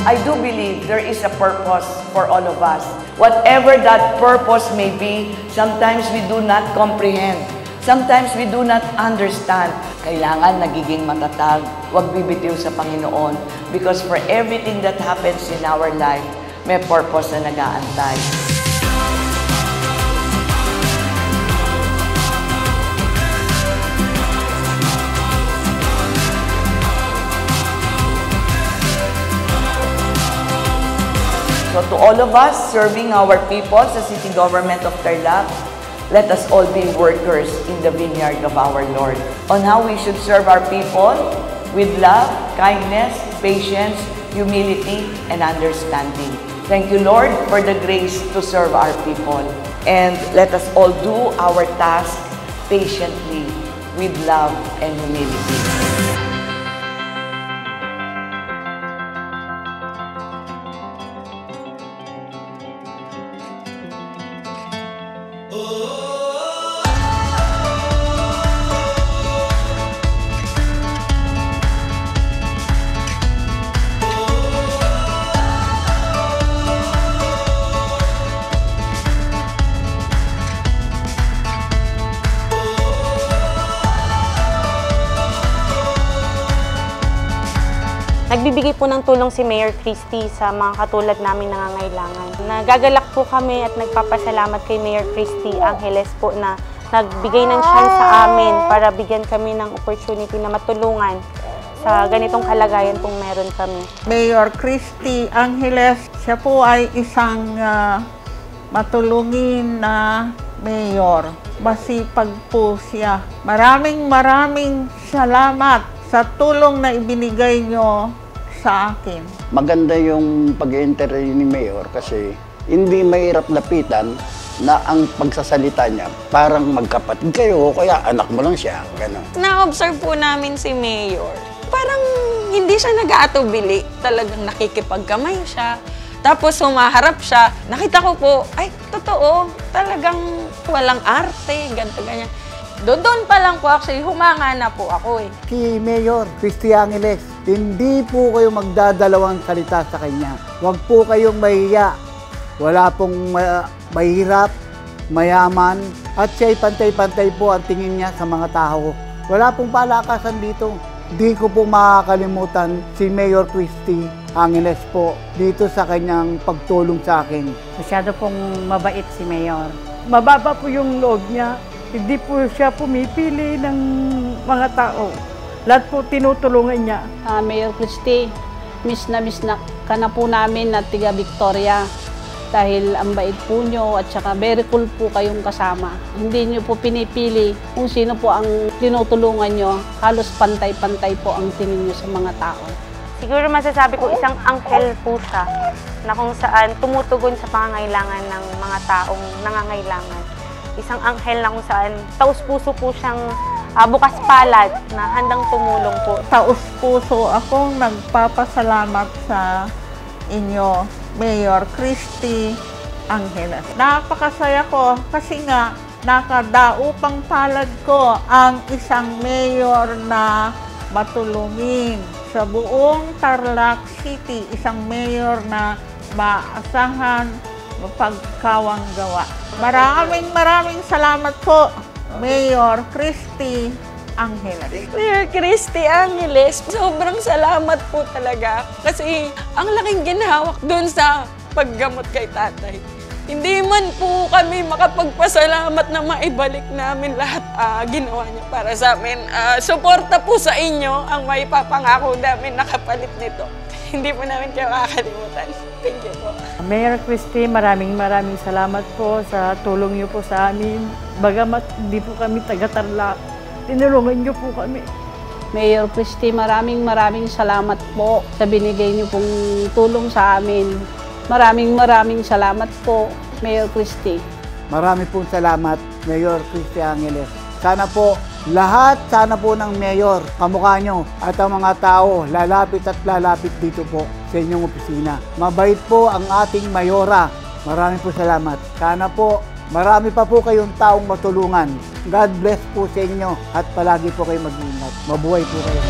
I do believe there is a purpose for all of us. Whatever that purpose may be, sometimes we do not comprehend. Sometimes we do not understand. Kailangan nagiging matatag, huwag bibitiw sa Panginoon. Because for everything that happens in our life, may purpose na nag-aantay. So to all of us serving our people sa City Government of Tarlac, let us all be workers in the vineyard of our Lord. On how we should serve our people with love, kindness, patience, humility, and understanding. Thank you, Lord, for the grace to serve our people. And let us all do our task patiently with love and humility. Nagbibigay po ng tulong si Mayor Christy sa mga katulad namin nangangailangan. Nagagalak po kami at nagpapasalamat kay Mayor Christy Angeles po na nagbigay ng chance sa amin para bigyan kami ng opportunity na matulungan sa ganitong kalagayan kung meron kami. Mayor Christy Angeles, siya po ay isang matulungin na mayor. Masipag po siya. Maraming salamat sa tulong na ibinigay nyo sa akin. Maganda yung pag-i-interview ni Mayor kasi hindi mahirap lapitan na ang pagsasalita niya parang magkapatid kayo o kaya anak mo lang siya. Ganun. Na-observe po namin si Mayor. Parang hindi siya nag-aatubili. Talagang nakikipagkamay siya. Tapos humaharap siya. Nakita ko po, ay, totoo. Talagang walang arte, ganito, ganyan. Doon pa lang po actually, humanga na po ako eh. Si Mayor Christy Angeles, hindi po kayo magdadalawang salita sa kanya. Huwag po kayong mahiya. Wala pong mahirap, mayaman, at siya'y pantay-pantay po ang tingin niya sa mga tao. Wala pong palakasan dito. Di ko po makakalimutan si Mayor Christy Angeles po dito sa kanyang pagtulong sa akin. Masyado pong mabait si Mayor. Mababa po yung loob niya. Hindi po siya pumipili ng mga tao. Lahat po tinutulungan niya. Mayor Christy, miss na ka na po namin na tiga Victoria. Dahil ang bait po nyo at saka very cool po kayong kasama. Hindi nyo po pinipili kung sino po ang tinutulungan nyo. Halos pantay-pantay po ang tingin nyo sa mga tao. Siguro masasabi ko isang anghel po siya na kung saan tumutugon sa pangangailangan ng mga taong nangangailangan. Isang anghel na kung saan taus-puso po siyang bukas palad na handang tumulong po. Taus-puso akong nagpapasalamat sa inyo, Mayor Christy Angeles. Napakasaya ko kasi nga nakadaupang palad ko ang isang mayor na matulungin sa buong Tarlac City. Isang mayor na maasahan, mapagkawang gawa. Maraming salamat po, Mayor Christy Angeles. Mayor Christy Angeles, sobrang salamat po talaga. Kasi ang laking ginhawak doon sa paggamot kay tatay. Hindi man po kami makapagpasalamat na maibalik namin lahat ginawa niya para sa amin. Suporta po sa inyo ang maipapangako namin nakapalit nito. Hindi po namin kayo makakalimutan. Thank you po. Mayor Christy, maraming salamat po sa tulong niyo po sa amin. Bagamat hindi po kami taga-Tarlac, tinulungan niyo po kami. Mayor Christy, maraming salamat po sa binigay niyo pong tulong sa amin. Maraming salamat po, Mayor Christy. Marami pong salamat, Mayor Christy Angeles. Sana po sana po ng mayor, kamukha nyo at ang mga tao lalapit dito po sa inyong opisina. Mabait po ang ating mayora. Maraming po salamat. Sana po marami pa po kayong taong matulungan. God bless po sa inyo at palagi po kayo mag-ingat. Mabuhay po kayo.